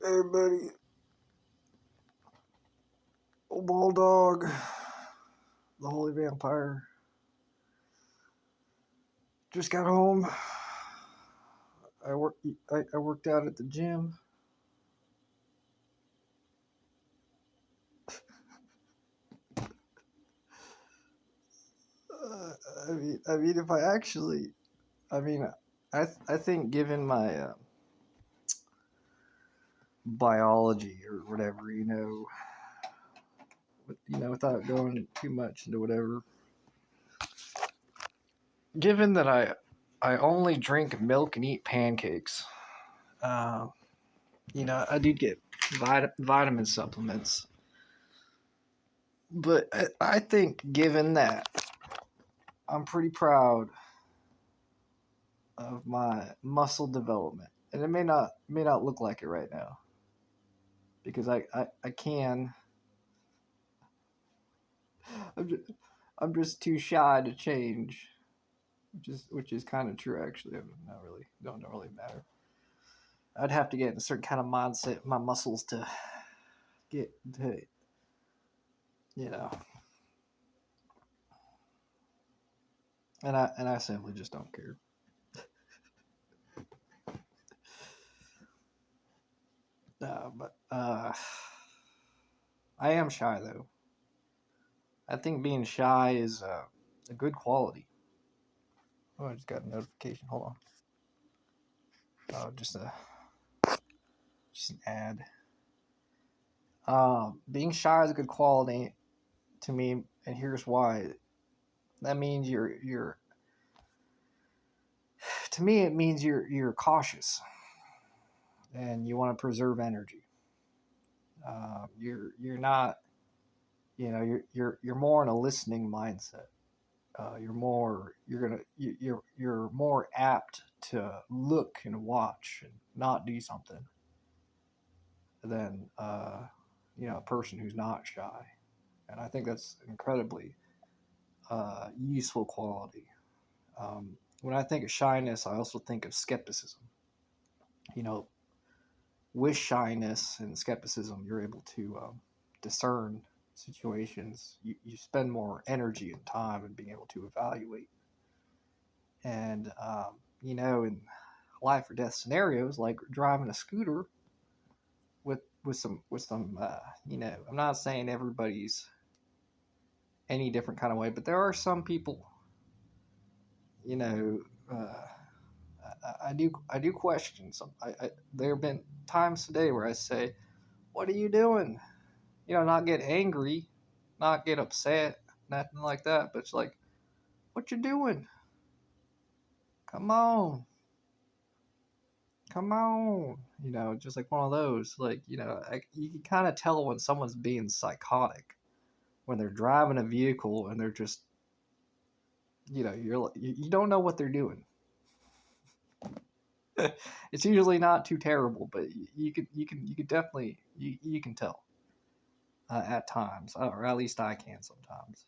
Everybody, old bulldog, the holy vampire, just got home. I work. I worked out at the gym. Uh, I mean, if I actually, I mean, I think given my biology or whatever, without going too much into whatever, given that I only drink milk and eat pancakes, uh, I do get vitamin supplements. But I think, given that, I'm pretty proud of my muscle development, and it may not look like it right now because I can. I'm just, I'm just too shy to change, which is kind of true actually. I'm not really don't really matter. I'd have to get in a certain kind of mindset, my muscles to get to, you know, and I simply just don't care. But I am shy though. I think being shy is a good quality. Oh, I just got a notification. Hold on. Oh, just an ad. Being shy is a good quality to me, and here's why. That means you're. To me, it means you're cautious, and you want to preserve energy. You're not. You're more in a listening mindset. You're more apt to look and watch and not do something than a person who's not shy, and I think that's incredibly useful quality. When I think of shyness, I also think of skepticism. You know, with shyness and skepticism, you're able to discern situations. You spend more energy and time in being able to evaluate. And, in life or death scenarios, like driving a scooter with some, I'm not saying everybody's any different kind of way, but there are some people, you know, uh, I do question some. There have been times today where I say, "What are you doing?" Not get angry, not get upset, nothing like that. But it's like, "What you doing? Come on, come on." Just like one of those. Like you can kind of tell when someone's being psychotic when they're driving a vehicle and they're just, you don't know what they're doing. It's usually not too terrible, but you could definitely you can tell at times, or at least I can sometimes.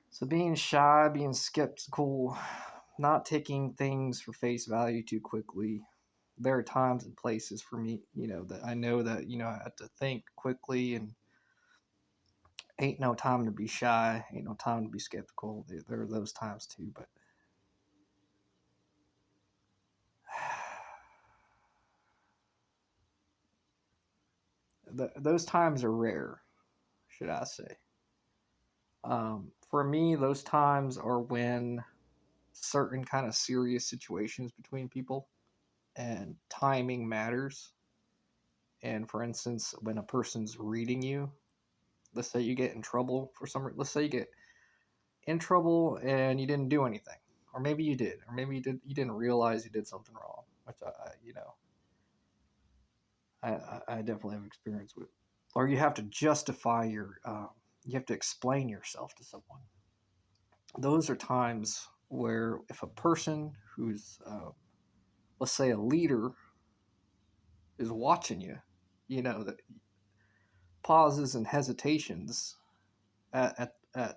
So being shy, being skeptical, not taking things for face value too quickly. There are times and places for me, that I know that I have to think quickly, and ain't no time to be shy, ain't no time to be skeptical. There are those times too, but those times are rare, should I say. For me, those times are when certain kind of serious situations between people and timing matters. And for instance, when a person's reading you, let's say you get in trouble for some, let's say you get in trouble and you didn't do anything, or maybe you did, or maybe you didn't realize you did something wrong, which I definitely have experience with. Or you have to justify you have to explain yourself to someone. Those are times where if a person who's, let's say, a leader is watching you, that pauses and hesitations at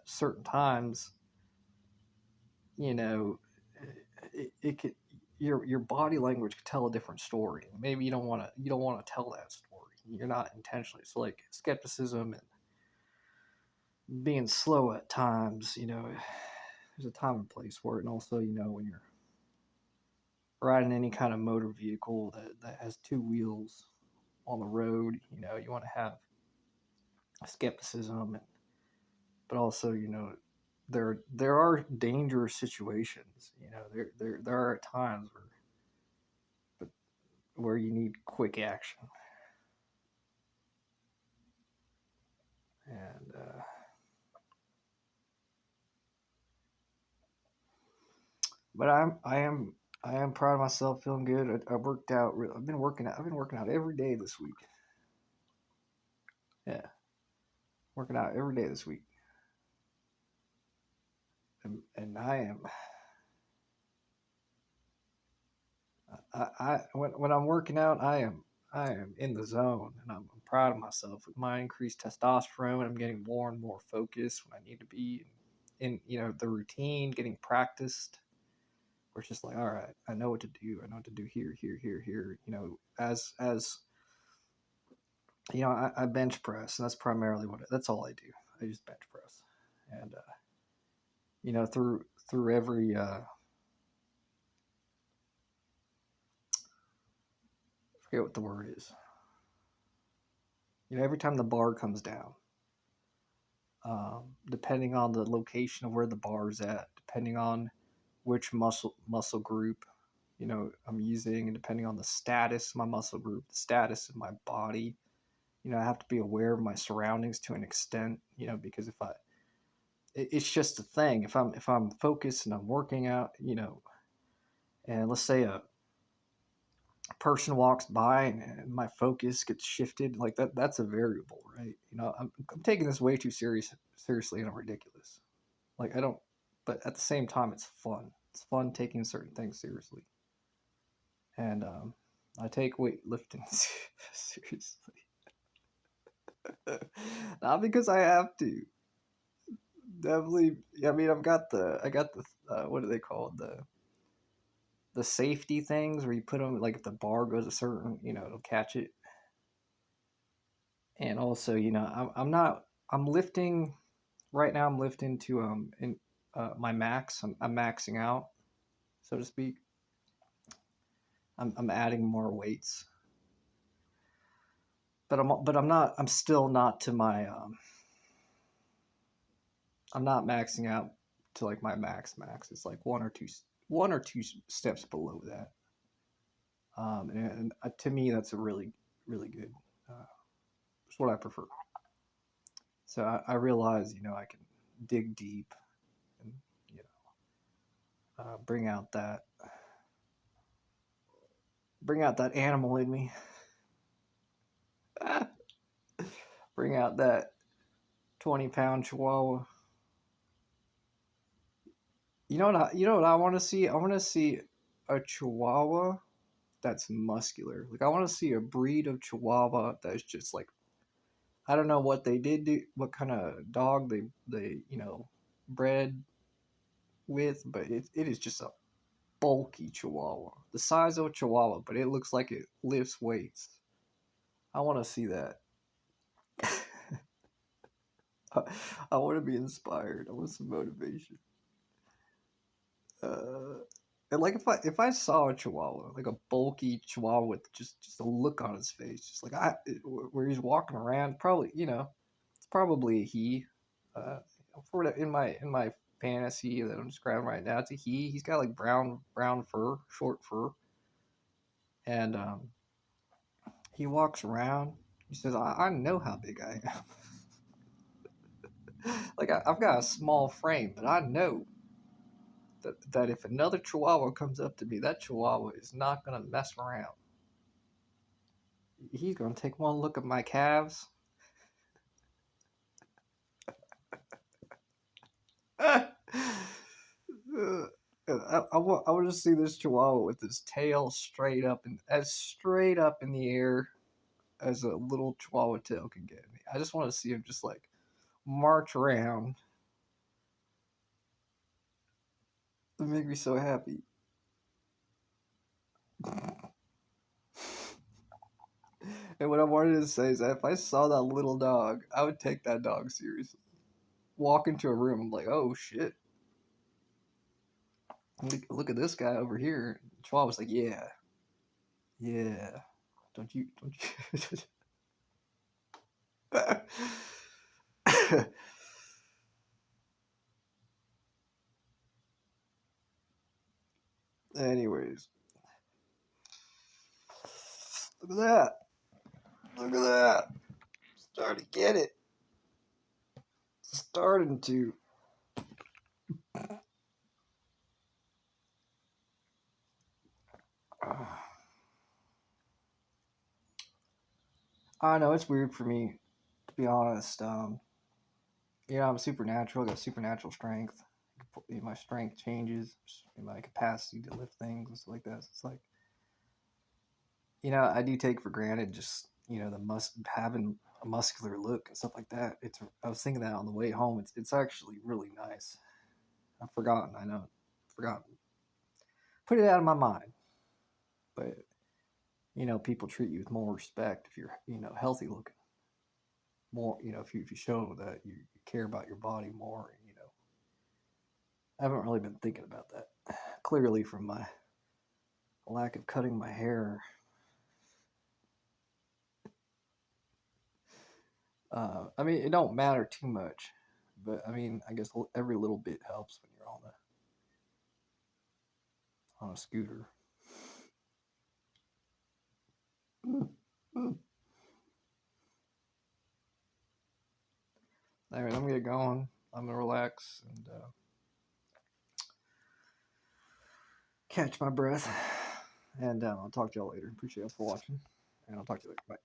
certain times, you know, it could. your body language could tell a different story. Maybe you don't want to tell that story. You're not intentionally. So like skepticism and being slow at times, there's a time and place for it. And also, when you're riding any kind of motor vehicle that has two wheels on the road, you want to have skepticism, but also, there are dangerous situations. There are times where you need quick action, and but I am proud of myself, feeling good. I worked out. I've been working out. I've been working out every day this week. Yeah, working out every day this week, and when I'm working out, I am in the zone, and I'm proud of myself. With my increased testosterone, I'm getting more and more focused when I need to be in the routine, getting practiced. Where it's just like, all right, I know what to do. I know what to do here, here, here, here. As I bench press, and that's primarily that's all I do. I just bench press, and through every I forget what the word is. Every time the bar comes down, depending on the location of where the bar is at, depending on which muscle group I'm using, and depending on the status of my muscle group, the status of my body, I have to be aware of my surroundings to an extent, because it's just a thing. If I'm focused and I'm working out, and let's say a person walks by and my focus gets shifted, like that's a variable, right? I'm taking this way too seriously, and I'm ridiculous. Like I don't, but at the same time, it's fun. It's fun taking certain things seriously, and I take weightlifting seriously, not because I have to. Definitely, I mean, I got the what are they called, the safety things where you put them, like if the bar goes a certain, it'll catch it. And also, I'm not, I'm lifting right now. I'm lifting to in my max. I'm maxing out, so to speak. I'm adding more weights, but I'm not. I'm still not to my. I'm not maxing out to like my max. It's like one or two steps below that. And to me, that's a really really good. It's what I prefer. So I realize, I can dig deep and you bring out that animal in me. Bring out that 20-pound chihuahua. You know what I want to see? I want to see a chihuahua that's muscular. Like I want to see a breed of chihuahua that's just like, I don't know what they did do, what kind of dog they bred with, but it is just a bulky chihuahua, the size of a chihuahua, but it looks like it lifts weights. I want to see that. I want to be inspired. I want some motivation. Uh, and like if I saw a chihuahua, like a bulky chihuahua with just a look on his face, just like where he's walking around, probably it's probably a he. Uh, in my fantasy that I'm describing right now, it's a he. He's got like brown fur, short fur, and he walks around. He says, I know how big I am. Like I've got a small frame, but I know that if another chihuahua comes up to me, that chihuahua is not going to mess around. He's going to take one look at my calves. I want to see this chihuahua with his tail straight up in the air as a little chihuahua tail can get me. I just want to see him just like march around. It make me so happy. And what I wanted to say is that if I saw that little dog, I would take that dog seriously. Walk into a room, I'm like, oh shit, look at this guy over here. Schwab was like, yeah, yeah. Don't you? Anyways, look at that. Look at that. Starting to get it. Starting to. I know it's weird for me, to be honest. I'm supernatural. I got supernatural strength. My strength changes. My capacity to lift things and stuff like that. So it's like, I do take for granted just the having a muscular look and stuff like that. I was thinking that on the way home. It's actually really nice. I've forgotten. I know, forgotten. Put it out of my mind. But people treat you with more respect if you're healthy looking. More, if you show that you care about your body more. I haven't really been thinking about that. Clearly, from my lack of cutting my hair. I mean, it don't matter too much, but I mean, I guess every little bit helps when you're on a scooter. All right, I'm gonna get going. I'm gonna relax and catch my breath. And I'll talk to y'all later. Appreciate you for watching, and I'll talk to you later. Bye.